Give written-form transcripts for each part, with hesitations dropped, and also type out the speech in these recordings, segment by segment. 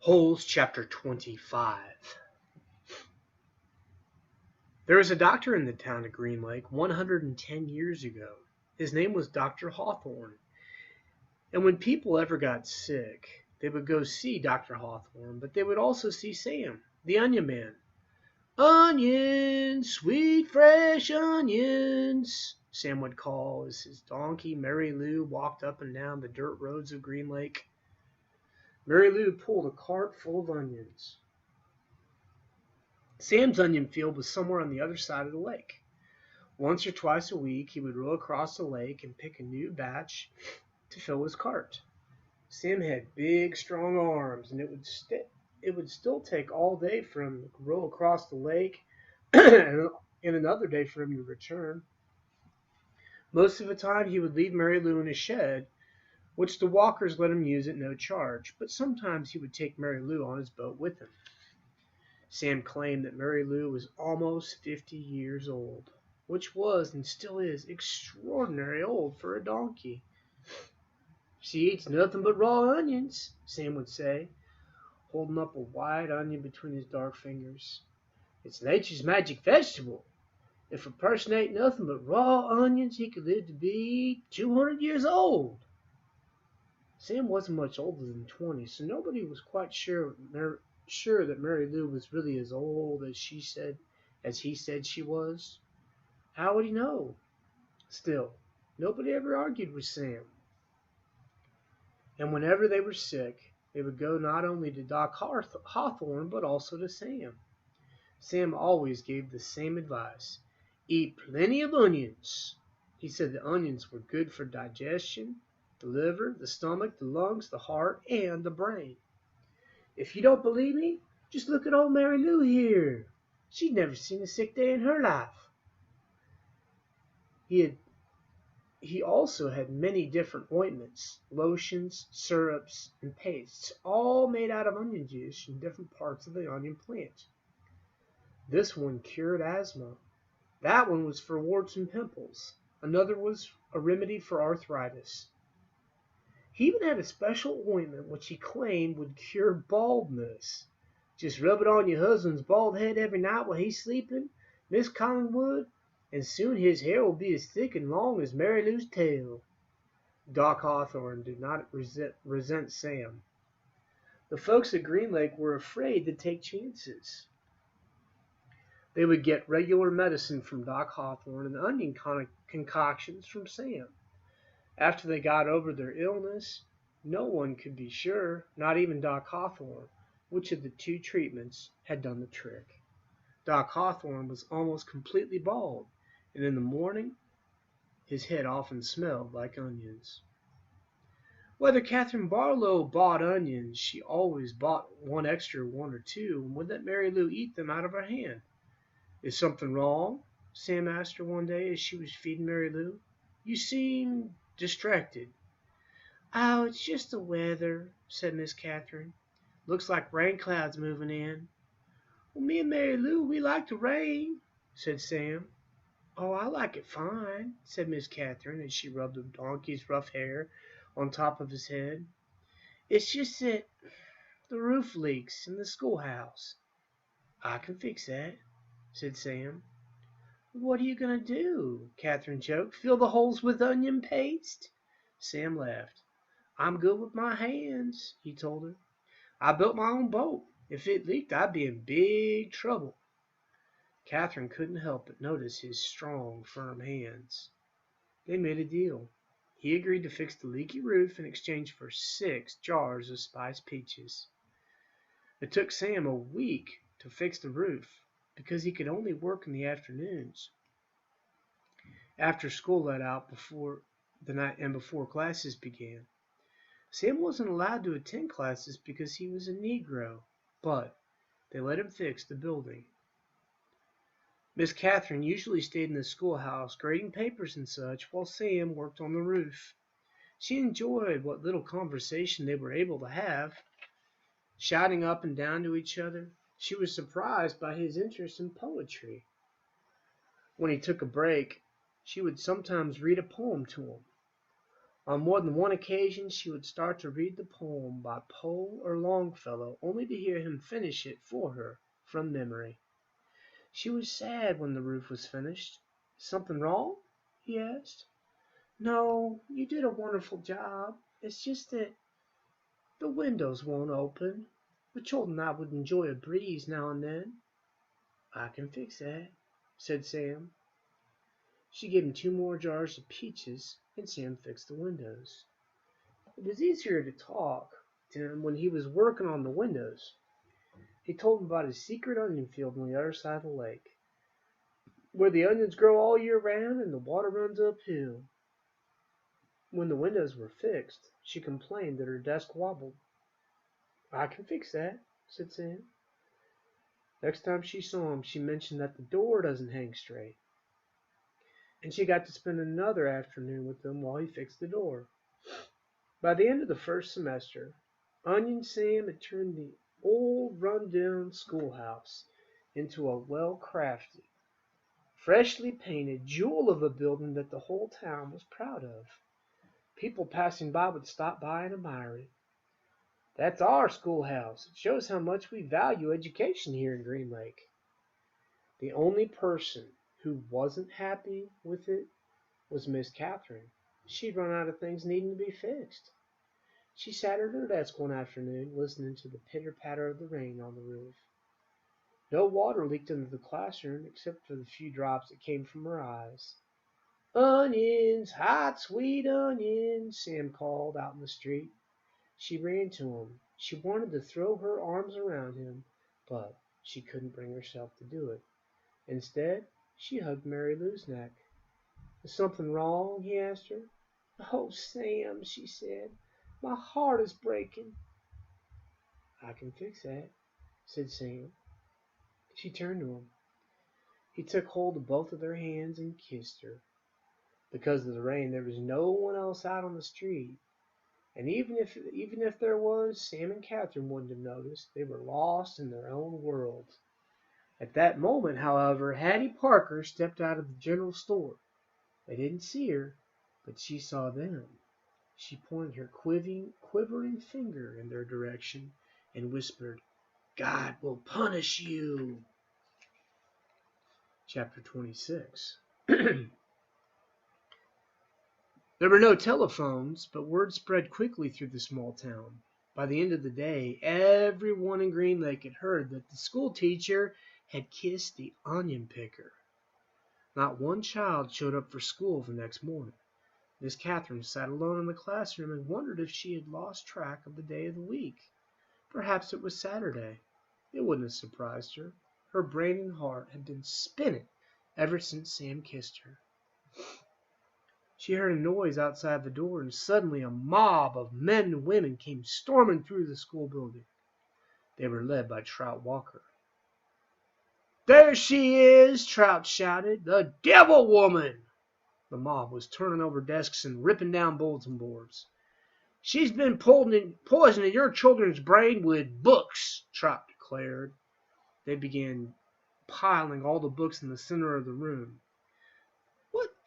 Holes, Chapter 25. There was a doctor in the town of Green Lake 110 years ago. His name was Dr. Hawthorne. And when people ever got sick, they would go see Dr. Hawthorne, but they would also see Sam, the onion man. "Onions, sweet fresh onions," Sam would call as his donkey, Mary Lou, walked up and down the dirt roads of Green Lake. Mary Lou pulled a cart full of onions. Sam's onion field was somewhere on the other side of the lake. Once or twice a week, he would row across the lake and pick a new batch to fill his cart. Sam had big, strong arms, and it would still take all day for him to row across the lake and another day for him to return. Most of the time, he would leave Mary Lou in a shed, which the walkers let him use at no charge, but sometimes he would take Mary Lou on his boat with him. Sam claimed that Mary Lou was almost 50 years old, which was and still is extraordinary old for a donkey. "She eats nothing but raw onions," Sam would say, holding up a white onion between his dark fingers. "It's nature's magic vegetable. If a person ate nothing but raw onions, he could live to be 200 years old." Sam wasn't much older than 20, so nobody was quite sure that Mary Lou was really as old as he said she was. How would he know? Still, nobody ever argued with Sam. And whenever they were sick, they would go not only to Doc Hawthorne, but also to Sam. Sam always gave the same advice: eat plenty of onions. He said the onions were good for digestion, the liver, the stomach, the lungs, the heart, and the brain. "If you don't believe me, just look at old Mary Lou here. She'd never seen a sick day in her life." He also had many different ointments, lotions, syrups, and pastes, all made out of onion juice from different parts of the onion plant. This one cured asthma. That one was for warts and pimples. Another was a remedy for arthritis. He even had a special ointment which he claimed would cure baldness. "Just rub it on your husband's bald head every night while he's sleeping, Miss Collingwood, and soon his hair will be as thick and long as Mary Lou's tail." Doc Hawthorne did not resent Sam. The folks at Green Lake were afraid to take chances. They would get regular medicine from Doc Hawthorne and onion concoctions from Sam. After they got over their illness, no one could be sure, not even Doc Hawthorne, which of the two treatments had done the trick. Doc Hawthorne was almost completely bald, and in the morning his head often smelled like onions. Whether Catherine Barlow bought onions, she always bought one extra one or two and would let Mary Lou eat them out of her hand. "Is something wrong?" Sam asked her one day as she was feeding Mary Lou. "You seem distracted." "Oh, it's just the weather," said Miss Catherine. "Looks like rain clouds moving in." "Well, me and Mary Lou, we like the rain," said Sam. "Oh, I like it fine," said Miss Catherine as she rubbed the donkey's rough hair on top of his head. "It's just that the roof leaks in the schoolhouse." "I can fix that," said Sam. "What are you going to do?" Catherine joked. "Fill the holes with onion paste?" Sam laughed. "I'm good with my hands," he told her. "I built my own boat. If it leaked, I'd be in big trouble." Catherine couldn't help but notice his strong, firm hands. They made a deal. He agreed to fix the leaky roof in exchange for 6 jars of spiced peaches. It took Sam a week to fix the roof because he could only work in the afternoons. After school let out before classes began. Sam wasn't allowed to attend classes because he was a Negro, but they let him fix the building. Miss Catherine usually stayed in the schoolhouse grading papers and such while Sam worked on the roof. She enjoyed what little conversation they were able to have, shouting up and down to each other. She was surprised by his interest in poetry. When he took a break, she would sometimes read a poem to him. On more than one occasion she would start to read the poem by Poe or Longfellow, only to hear him finish it for her from memory. She was sad when the roof was finished. "Something wrong?" he asked. "No, you did a wonderful job. It's just that the windows won't open. The children and I would enjoy a breeze now and then." "I can fix that," said Sam. She gave him 2 more jars of peaches, and Sam fixed the windows. It was easier to talk to him when he was working on the windows. He told him about his secret onion field on the other side of the lake, where the onions grow all year round and the water runs uphill. When the windows were fixed, she complained that her desk wobbled. "I can fix that," said Sam. Next time she saw him, she mentioned that the door doesn't hang straight, and she got to spend another afternoon with him while he fixed the door. By the end of the first semester, Onion Sam had turned the old run-down schoolhouse into a well-crafted, freshly painted jewel of a building that the whole town was proud of. People passing by would stop by and admire it. "That's our schoolhouse. It shows how much we value education here in Green Lake." The only person who wasn't happy with it was Miss Catherine. She'd run out of things needing to be fixed. She sat at her desk one afternoon, listening to the pitter-patter of the rain on the roof. No water leaked into the classroom except for the few drops that came from her eyes. "Onions, hot, sweet onions," Sam called out in the street. She ran to him. She wanted to throw her arms around him, but she couldn't bring herself to do it. Instead, she hugged Mary Lou's neck. "Is something wrong?" he asked her. "Oh, Sam," she said, "my heart is breaking." "I can fix that," said Sam. She turned to him. He took hold of both of their hands and kissed her. Because of the rain, there was no one else out on the street. And even if there was, Sam and Catherine wouldn't have noticed. They were lost in their own world. At that moment, however, Hattie Parker stepped out of the general store. They didn't see her, but she saw them. She pointed her quivering finger in their direction and whispered, "God will punish you." Chapter 26. There were no telephones, but word spread quickly through the small town. By the end of the day, everyone in Green Lake had heard that the school teacher had kissed the onion picker. Not one child showed up for school the next morning. Miss Catherine sat alone in the classroom and wondered if she had lost track of the day of the week. Perhaps it was Saturday. It wouldn't have surprised her. Her brain and heart had been spinning ever since Sam kissed her. She heard a noise outside the door, and suddenly a mob of men and women came storming through the school building. They were led by Trout Walker. "There she is!" Trout shouted. "The devil woman!" The mob was turning over desks and ripping down bulletin boards. "She's been poisoning your children's brain with books," Trout declared. They began piling all the books in the center of the room.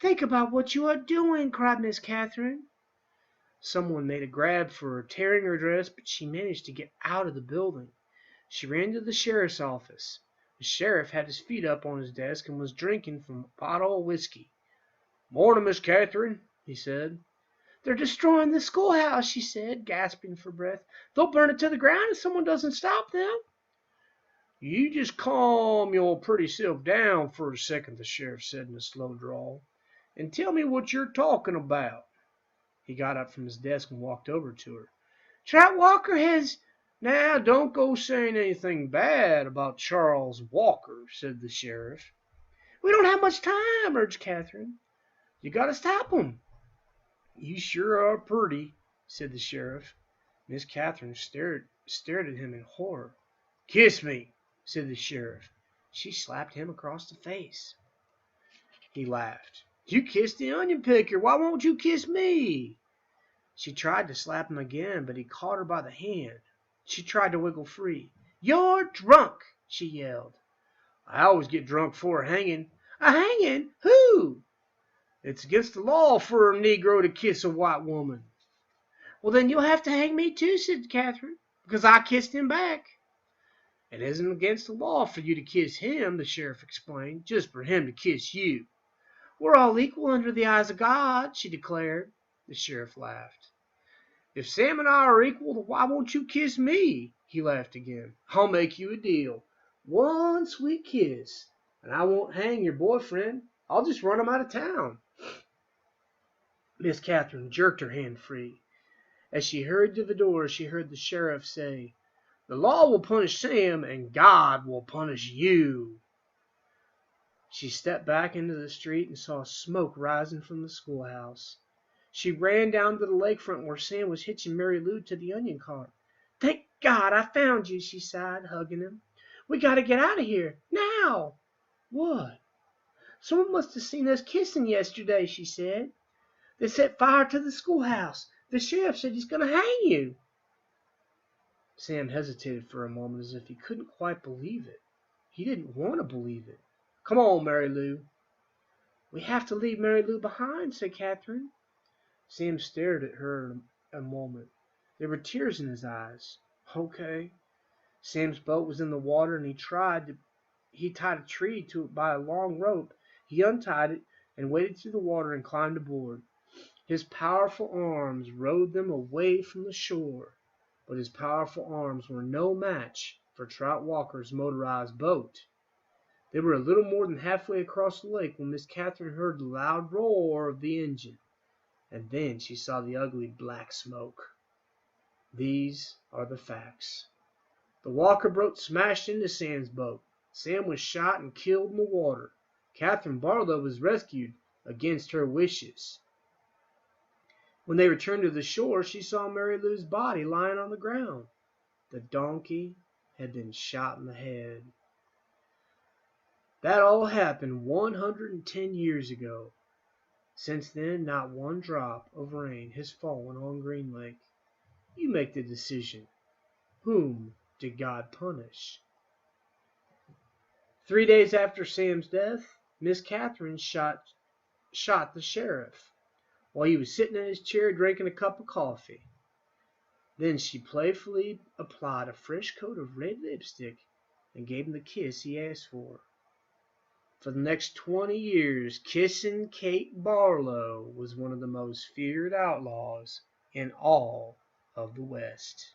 "Think about what you are doing," cried Miss Catherine. Someone made a grab for her, tearing her dress, but she managed to get out of the building. She ran to the sheriff's office. The sheriff had his feet up on his desk and was drinking from a bottle of whiskey. "Morning, Miss Catherine," he said. "They're destroying the schoolhouse," she said, gasping for breath. "They'll burn it to the ground if someone doesn't stop them." "You just calm your pretty self down for a second," the sheriff said in a slow drawl, "and tell me what you're talking about." He got up from his desk and walked over to her. "Trout Walker has—" "Now, don't go saying anything bad about Charles Walker," said the sheriff. "We don't have much time," urged Catherine. "You got to stop him." "You sure are pretty," said the sheriff. Miss Catherine stared at him in horror. "Kiss me," said the sheriff. She slapped him across the face. He laughed. "You kissed the onion picker. Why won't you kiss me?" She tried to slap him again, but he caught her by the hand. She tried to wiggle free. "You're drunk," she yelled. "I always get drunk before a hanging." "A hanging? Who?" It's against the law for a Negro to kiss a white woman. Well, then you'll have to hang me too, said Catherine, because I kissed him back. It isn't against the law for you to kiss him, the sheriff explained, just for him to kiss you. We're all equal under the eyes of God, she declared. The sheriff laughed. If Sam and I are equal, why won't you kiss me? He laughed again. I'll make you a deal. One sweet kiss, and I won't hang your boyfriend. I'll just run him out of town. Miss Catherine jerked her hand free. As she hurried to the door, she heard the sheriff say, The law will punish Sam, and God will punish you. She stepped back into the street and saw smoke rising from the schoolhouse. She ran down to the lakefront where Sam was hitching Mary Lou to the onion cart. Thank God I found you, she sighed, hugging him. We got to get out of here, now. What? Someone must have seen us kissing yesterday, she said. They set fire to the schoolhouse. The sheriff said he's going to hang you. Sam hesitated for a moment as if he couldn't quite believe it. He didn't want to believe it. Come on, Mary Lou. We have to leave Mary Lou behind, said Catherine. Sam stared at her a moment. There were tears in his eyes. Okay. Sam's boat was in the water, and he tied a tree to it by a long rope. He untied it and waded through the water and climbed aboard. His powerful arms rowed them away from the shore, but his powerful arms were no match for Trout Walker's motorized boat. They were a little more than halfway across the lake when Miss Catherine heard the loud roar of the engine, and then she saw the ugly black smoke. These are the facts. The Walker boat smashed into Sam's boat. Sam was shot and killed in the water. Catherine Barlow was rescued against her wishes. When they returned to the shore, she saw Mary Lou's body lying on the ground. The donkey had been shot in the head. That all happened 110 years ago. Since then, not one drop of rain has fallen on Green Lake. You make the decision. Whom did God punish? 3 days after Sam's death, Miss Catherine shot the sheriff while he was sitting in his chair drinking a cup of coffee. Then she playfully applied a fresh coat of red lipstick and gave him the kiss he asked for. For the next 20 years, Kissin' Kate Barlow was one of the most feared outlaws in all of the West.